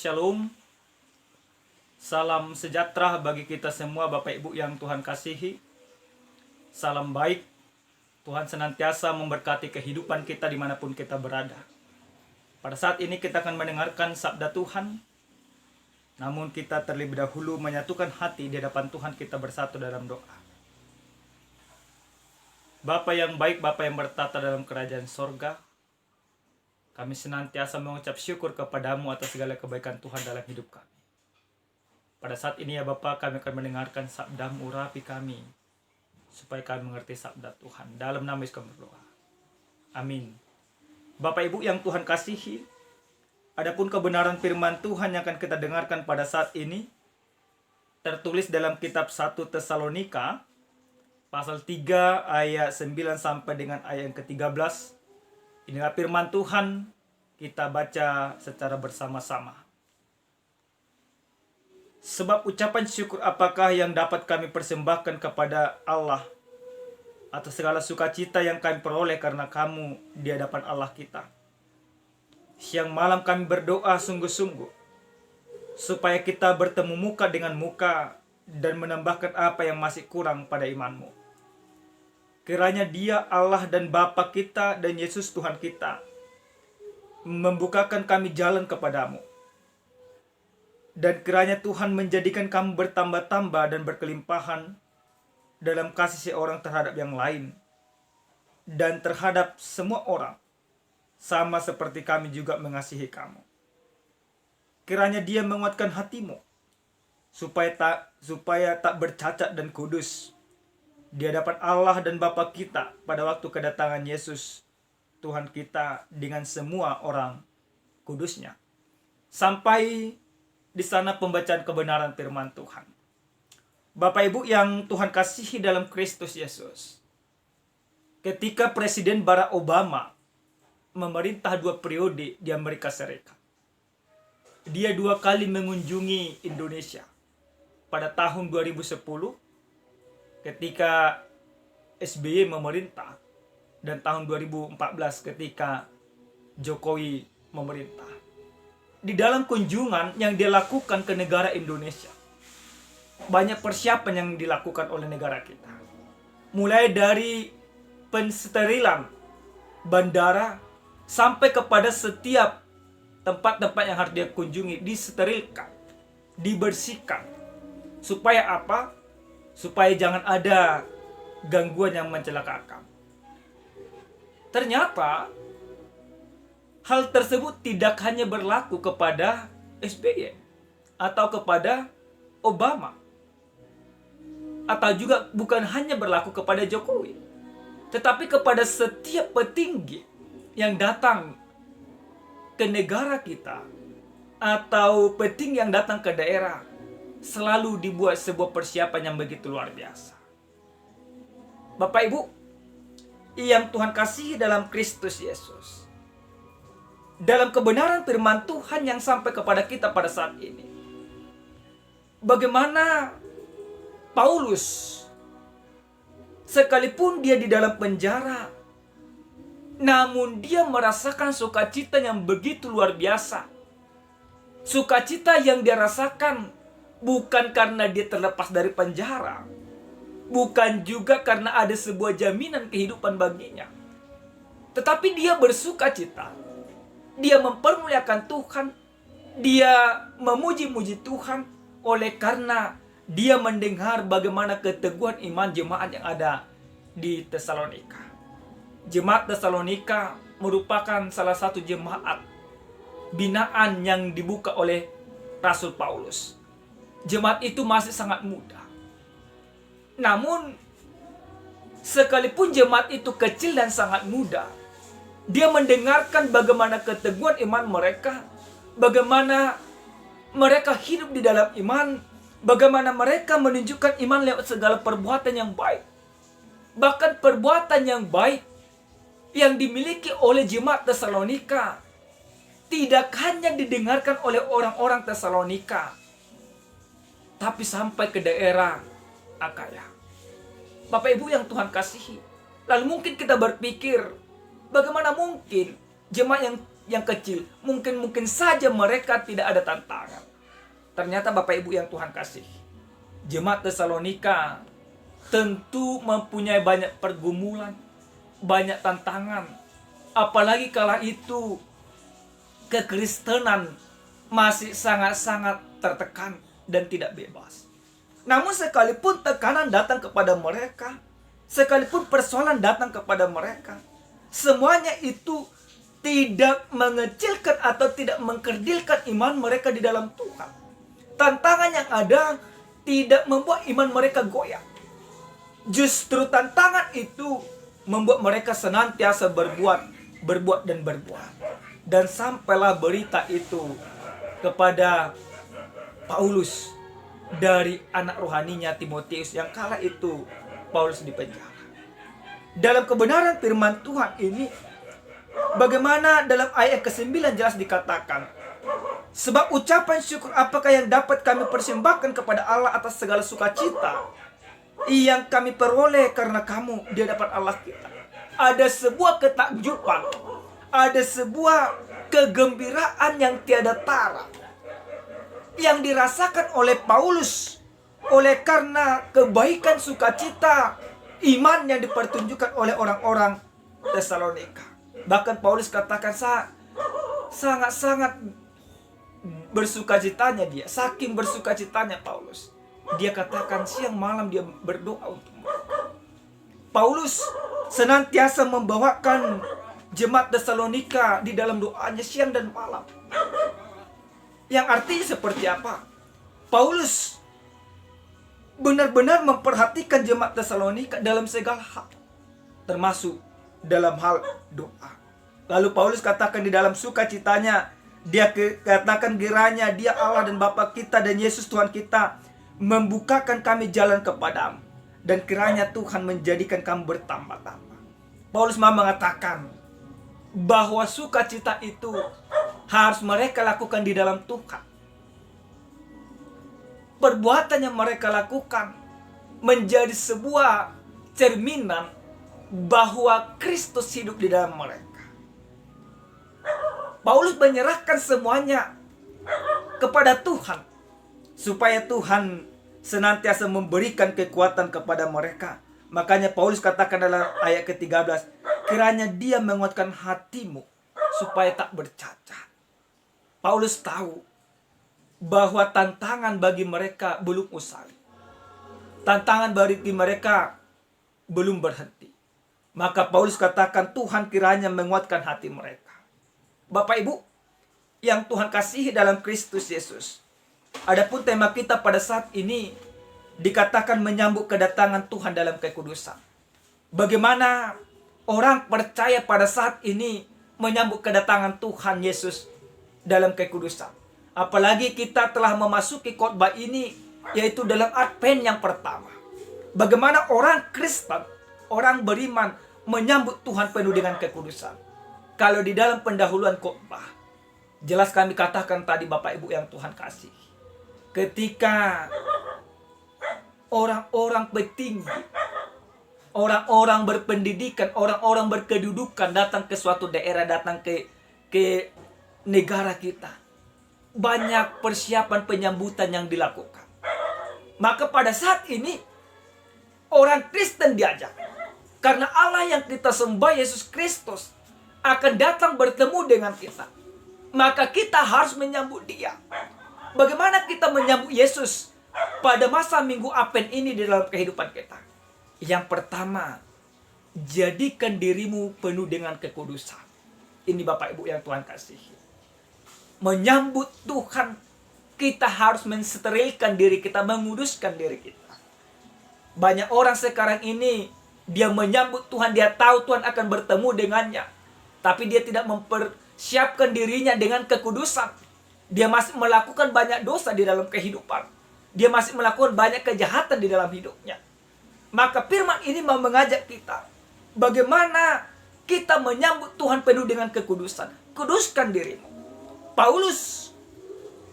Shalom, salam sejahtera bagi kita semua Bapak Ibu yang Tuhan kasihi. Salam baik, Tuhan senantiasa memberkati kehidupan kita dimanapun kita berada. Pada saat ini kita akan mendengarkan sabda Tuhan. Namun kita terlebih dahulu menyatukan hati di hadapan Tuhan, kita bersatu dalam doa. Bapa yang baik, Bapa yang bertata dalam kerajaan sorga, kami senantiasa mengucap syukur kepadamu atas segala kebaikan Tuhan dalam hidup kami. Pada saat ini ya Bapa, kami akan mendengarkan sabdamu, urapi kami, supaya kami mengerti sabda Tuhan. Dalam nama Yesus kami berdoa. Amin. Bapak Ibu yang Tuhan kasihi, adapun kebenaran firman Tuhan yang akan kita dengarkan pada saat ini, tertulis dalam kitab 1 Tesalonika, pasal 3 ayat 9 sampai dengan ayat yang ke-13. Inilah firman Tuhan, kita baca secara bersama-sama. Sebab ucapan syukur apakah yang dapat kami persembahkan kepada Allah atas segala sukacita yang kami peroleh karena kamu di hadapan Allah kita. Siang malam kami berdoa sungguh-sungguh supaya kita bertemu muka dengan muka dan menambahkan apa yang masih kurang pada imanmu. Kiranya Dia Allah dan Bapa kita dan Yesus Tuhan kita membukakan kami jalan kepadamu. Dan kiranya Tuhan menjadikan kami bertambah-tambah dan berkelimpahan dalam kasih seorang terhadap yang lain dan terhadap semua orang, sama seperti kami juga mengasihi kamu. Kiranya Dia menguatkan hatimu supaya tak bercacat dan kudus di hadapan Allah dan Bapa kita pada waktu kedatangan Yesus Tuhan kita dengan semua orang kudusnya. Sampai di sana pembacaan kebenaran firman Tuhan. Bapak Ibu yang Tuhan kasihi dalam Kristus Yesus, ketika Presiden Barack Obama memerintah 2 periode di Amerika Serikat, dia 2 kali mengunjungi Indonesia. Pada tahun 2010 ketika SBY memerintah, dan tahun 2014 ketika Jokowi memerintah. Di dalam kunjungan yang dilakukan ke negara Indonesia, banyak persiapan yang dilakukan oleh negara kita. Mulai dari pensterilan bandara sampai kepada setiap tempat-tempat yang harus dia kunjungi disterilkan, dibersihkan. Supaya apa? Supaya jangan ada gangguan yang mencelakakan. Ternyata hal tersebut tidak hanya berlaku kepada SBY atau kepada Obama, atau juga bukan hanya berlaku kepada Jokowi, tetapi kepada setiap petinggi yang datang ke negara kita atau petinggi yang datang ke daerah, selalu dibuat sebuah persiapan yang begitu luar biasa. Bapak Ibu yang Tuhan kasihi dalam Kristus Yesus, dalam kebenaran firman Tuhan yang sampai kepada kita pada saat ini, bagaimana Paulus sekalipun dia di dalam penjara, namun dia merasakan sukacita yang begitu luar biasa. Sukacita yang dia rasakan bukan karena dia terlepas dari penjara, bukan juga karena ada sebuah jaminan kehidupan baginya, tetapi dia bersukacita. Dia mempermuliakan Tuhan, dia memuji-muji Tuhan oleh karena dia mendengar bagaimana keteguhan iman jemaat yang ada di Tesalonika. Jemaat Tesalonika merupakan salah satu jemaat binaan yang dibuka oleh Rasul Paulus. Jemaat itu masih sangat muda. Namun, sekalipun jemaat itu kecil dan sangat muda, dia mendengarkan bagaimana keteguhan iman mereka, bagaimana mereka hidup di dalam iman, bagaimana mereka menunjukkan iman lewat segala perbuatan yang baik. Bahkan perbuatan yang baik yang dimiliki oleh jemaat Tesalonika tidak hanya didengarkan oleh orang-orang Tesalonika, tapi sampai ke daerah Akaya. Bapak Ibu yang Tuhan kasihi, lalu mungkin kita berpikir, bagaimana mungkin jemaat yang yang kecil. Mungkin saja mereka tidak ada tantangan. Ternyata Bapak Ibu yang Tuhan kasih, jemaat Tesalonika tentu mempunyai banyak pergumulan, banyak tantangan. Apalagi kala itu kekristenan masih sangat-sangat tertekan dan tidak bebas. Namun sekalipun tekanan datang kepada mereka, sekalipun persoalan datang kepada mereka, semuanya itu tidak mengecilkan atau tidak mengkerdilkan iman mereka di dalam Tuhan. Tantangan yang ada tidak membuat iman mereka goyah. Justru tantangan itu membuat mereka senantiasa berbuat dan berbuat. Dan sampailah berita itu kepada Paulus dari anak rohaninya Timotius yang kala itu Paulus dipenjara. Dalam kebenaran firman Tuhan ini, bagaimana dalam ayat ke-9 jelas dikatakan, sebab ucapan syukur apakah yang dapat kami persembahkan kepada Allah atas segala sukacita yang kami peroleh karena kamu di hadapan Allah kita. Ada sebuah ketakjuban, ada sebuah kegembiraan yang tiada tara yang dirasakan oleh Paulus oleh karena kebaikan sukacita iman yang dipertunjukkan oleh orang-orang Tesalonika. Bahkan Paulus katakan sangat-sangat bersukacitanya dia. Saking bersukacitanya Paulus, dia katakan siang malam dia berdoa untuk mereka. Paulus senantiasa membawakan jemaat Tesalonika di dalam doanya siang dan malam. Yang artinya seperti apa? Paulus benar-benar memperhatikan jemaat Tesalonika dalam segala hal, termasuk dalam hal doa. Lalu Paulus katakan di dalam sukacitanya, dia katakan kiranya dia Allah dan Bapa kita dan Yesus Tuhan kita membukakan kami jalan kepadamu, dan kiranya Tuhan menjadikan kami bertambah-tambah. Paulus mengatakan bahwa sukacita itu harus mereka lakukan di dalam Tuhan. Perbuatan yang mereka lakukan menjadi sebuah cerminan bahwa Kristus hidup di dalam mereka. Paulus menyerahkan semuanya kepada Tuhan, supaya Tuhan senantiasa memberikan kekuatan kepada mereka. Makanya Paulus katakan dalam ayat ke-13, kiranya dia menguatkan hatimu supaya tak bercacat. Paulus tahu bahwa tantangan bagi mereka belum usai. Tantangan bagi mereka belum berhenti. Maka Paulus katakan Tuhan kiranya menguatkan hati mereka. Bapak Ibu yang Tuhan kasihi dalam Kristus Yesus, adapun tema kita pada saat ini dikatakan menyambut kedatangan Tuhan dalam kekudusan. Bagaimana orang percaya pada saat ini menyambut kedatangan Tuhan Yesus dalam kekudusan? Apalagi kita telah memasuki khotbah ini, yaitu dalam Advent yang pertama. Bagaimana orang Kristen, orang beriman menyambut Tuhan penuh dengan kekudusan? Kalau di dalam pendahuluan khotbah, jelas kami katakan tadi Bapak Ibu yang Tuhan kasih, ketika orang-orang petinggi, orang-orang berpendidikan, orang-orang berkedudukan datang ke suatu daerah, datang ke negara kita, banyak persiapan penyambutan yang dilakukan. Maka pada saat ini orang Kristen diajak, karena Allah yang kita sembah, Yesus Kristus, akan datang bertemu dengan kita. Maka kita harus menyambut dia. Bagaimana kita menyambut Yesus pada masa Minggu Advent ini di dalam kehidupan kita? Yang pertama, jadikan dirimu penuh dengan kekudusan. Ini Bapak Ibu yang Tuhan kasihi. Menyambut Tuhan, kita harus mensterilkan diri kita, menguduskan diri kita. Banyak orang sekarang ini, dia menyambut Tuhan, dia tahu Tuhan akan bertemu dengannya, tapi dia tidak mempersiapkan dirinya dengan kekudusan. Dia masih melakukan banyak dosa di dalam kehidupan. Dia masih melakukan banyak kejahatan di dalam hidupnya. Maka firman ini mau mengajak kita, bagaimana kita menyambut Tuhan penuh dengan kekudusan. Kuduskan dirimu. Paulus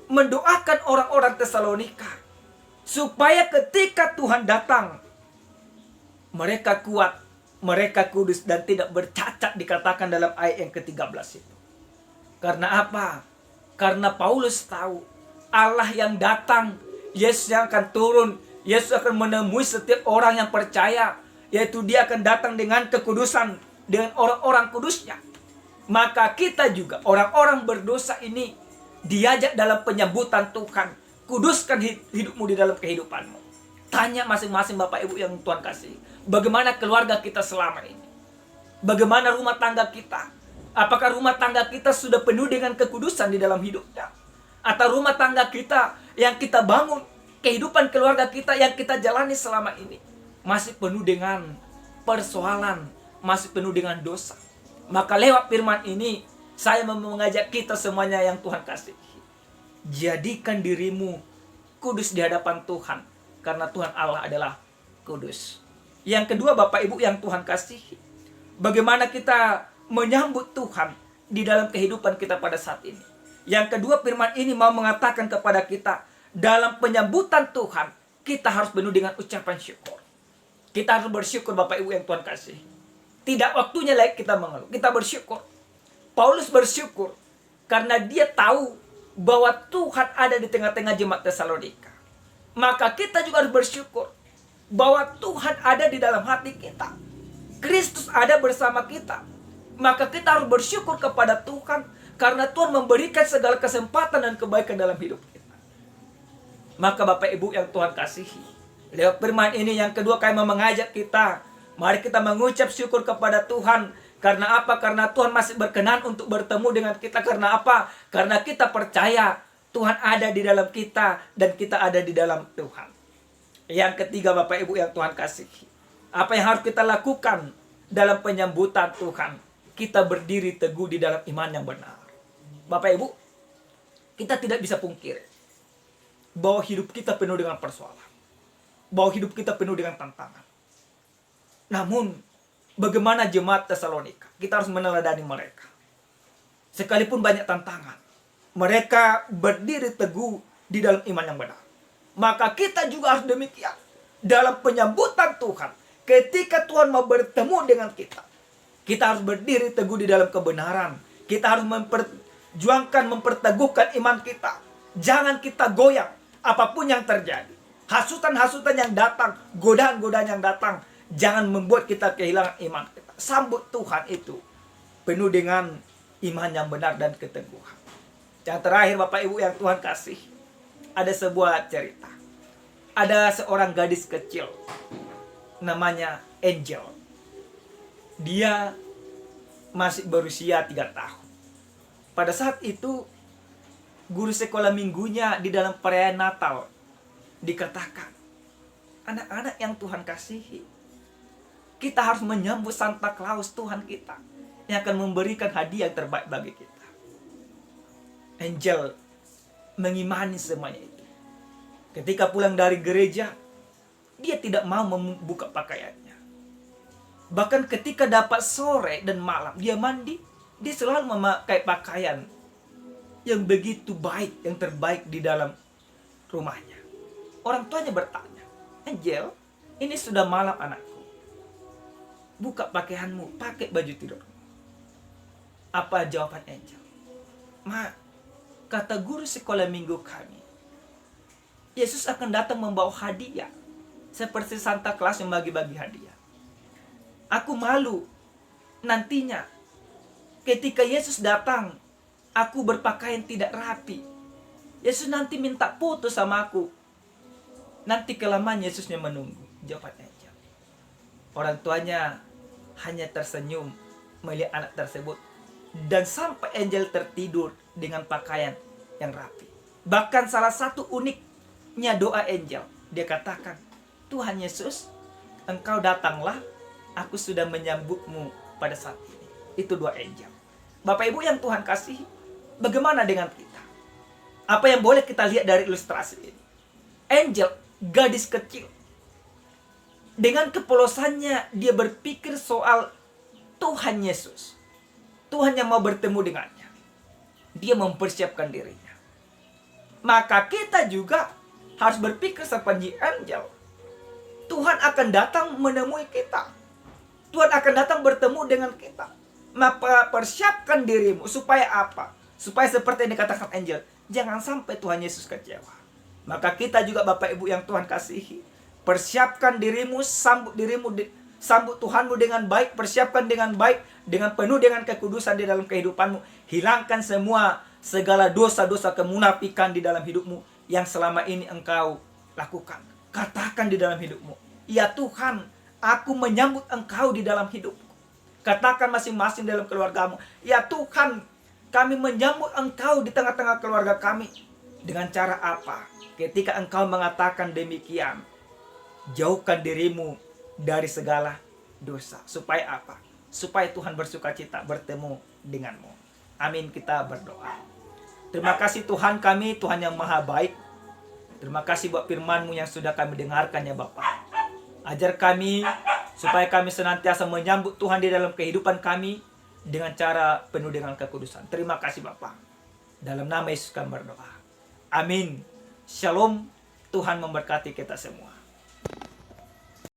mendoakan orang-orang Tesalonika supaya ketika Tuhan datang, mereka kuat, mereka kudus dan tidak bercacat, dikatakan dalam ayat yang ke-13 itu. Karena apa? Karena Paulus tahu Allah yang datang, Yesus yang akan turun, Yesus akan menemui setiap orang yang percaya, yaitu dia akan datang dengan kekudusan, dengan orang-orang kudusnya. Maka kita juga, orang-orang berdosa ini, diajak dalam penyambutan Tuhan. Kuduskan hidupmu di dalam kehidupanmu. Tanya masing-masing Bapak Ibu yang Tuhan kasih, bagaimana keluarga kita selama ini? Bagaimana rumah tangga kita? Apakah rumah tangga kita sudah penuh dengan kekudusan di dalam hidupnya? Atau rumah tangga kita yang kita bangun, kehidupan keluarga kita yang kita jalani selama ini masih penuh dengan persoalan, masih penuh dengan dosa? Maka lewat firman ini, saya mau mengajak kita semuanya yang Tuhan kasih. Jadikan dirimu kudus di hadapan Tuhan, karena Tuhan Allah adalah kudus. Yang kedua Bapak Ibu yang Tuhan kasih, bagaimana kita menyambut Tuhan di dalam kehidupan kita pada saat ini. Yang kedua firman ini mau mengatakan kepada kita, dalam penyambutan Tuhan, kita harus penuh dengan ucapan syukur. Kita harus bersyukur Bapak Ibu yang Tuhan kasih. Tidak waktunya lagi kita mengeluh, kita bersyukur. Paulus bersyukur karena dia tahu bahwa Tuhan ada di tengah-tengah jemaat Tesalonika. Maka kita juga harus bersyukur bahwa Tuhan ada di dalam hati kita. Kristus ada bersama kita. Maka kita harus bersyukur kepada Tuhan karena Tuhan memberikan segala kesempatan dan kebaikan dalam hidup kita. Maka Bapak Ibu yang Tuhan kasihi, lewat firman ini yang kedua kami mengajak kita, mari kita mengucap syukur kepada Tuhan. Karena apa? Karena Tuhan masih berkenan untuk bertemu dengan kita. Karena apa? Karena kita percaya Tuhan ada di dalam kita dan kita ada di dalam Tuhan. Yang ketiga Bapak Ibu yang Tuhan kasihi, apa yang harus kita lakukan dalam penyambutan Tuhan? Kita berdiri teguh di dalam iman yang benar. Bapak Ibu, kita tidak bisa pungkiri bahwa hidup kita penuh dengan persoalan, bahwa hidup kita penuh dengan tantangan. Namun, bagaimana jemaat Tesalonika? Kita harus meneladani mereka. Sekalipun banyak tantangan, mereka berdiri teguh di dalam iman yang benar. Maka kita juga harus demikian. Dalam penyambutan Tuhan, ketika Tuhan mau bertemu dengan kita, kita harus berdiri teguh di dalam kebenaran. Kita harus memperteguhkan iman kita. Jangan kita goyang apapun yang terjadi. Hasutan-hasutan yang datang, godaan-godaan yang datang, jangan membuat kita kehilangan iman kita. Sambut Tuhan itu penuh dengan iman yang benar dan keteguhan. Yang terakhir Bapak Ibu yang Tuhan kasih, ada sebuah cerita. Ada seorang gadis kecil, namanya Angel. Dia masih berusia 3 tahun. Pada saat itu, guru sekolah minggunya di dalam perayaan Natal dikatakan, anak-anak yang Tuhan kasihi, kita harus menyambut Santa Claus Tuhan kita yang akan memberikan hadiah terbaik bagi kita. Angel mengimani semuanya itu. Ketika pulang dari gereja, dia tidak mau membuka pakaiannya. Bahkan ketika dapat sore dan malam dia mandi, dia selalu memakai pakaian yang begitu baik, yang terbaik di dalam rumahnya. Orang tuanya bertanya, Angel, ini sudah malam anakku. Buka pakaianmu, pakai baju tidurmu. Apa jawaban Angel? Ma, kata guru sekolah minggu kami, Yesus akan datang membawa hadiah. Seperti Santa Claus yang bagi-bagi hadiah. Aku malu nantinya ketika Yesus datang, aku berpakaian tidak rapi. Yesus nanti minta foto sama aku. Nanti kelamaan Yesusnya menunggu. Jawaban Angel. Orang tuanya hanya tersenyum melihat anak tersebut. Dan sampai Angel tertidur dengan pakaian yang rapi. Bahkan salah satu uniknya doa Angel. Dia katakan, Tuhan Yesus, Engkau datanglah, aku sudah menyambutmu pada saat ini. Itu doa Angel. Bapak Ibu yang Tuhan kasih, bagaimana dengan kita? Apa yang boleh kita lihat dari ilustrasi ini? Angel, gadis kecil, dengan kepolosannya dia berpikir soal Tuhan Yesus. Tuhan yang mau bertemu dengannya. Dia mempersiapkan dirinya. Maka kita juga harus berpikir seperti Angel. Tuhan akan datang menemui kita. Tuhan akan datang bertemu dengan kita. Maka persiapkan dirimu supaya apa? Supaya seperti yang dikatakan Angel, jangan sampai Tuhan Yesus kecewa. Maka kita juga Bapak Ibu yang Tuhan kasihi, persiapkan dirimu, sambut Tuhanmu dengan baik, persiapkan dengan baik, dengan penuh dengan kekudusan di dalam kehidupanmu. Hilangkan semua segala dosa-dosa kemunafikan di dalam hidupmu yang selama ini engkau lakukan. Katakan di dalam hidupmu, ya Tuhan, aku menyambut Engkau di dalam hidupku. Katakan masing-masing dalam keluargamu, ya Tuhan, kami menyambut Engkau di tengah-tengah keluarga kami. Dengan cara apa? Ketika engkau mengatakan demikian, jauhkan dirimu dari segala dosa. Supaya apa? Supaya Tuhan bersukacita bertemu denganmu. Amin, kita berdoa. Terima kasih Tuhan kami, Tuhan yang maha baik. Terima kasih buat firman-Mu yang sudah kami dengarkan ya Bapa. Ajar kami supaya kami senantiasa menyambut Tuhan di dalam kehidupan kami dengan cara penuh dengan kekudusan. Terima kasih Bapa. Dalam nama Yesus kami berdoa. Amin. Shalom. Tuhan memberkati kita semua.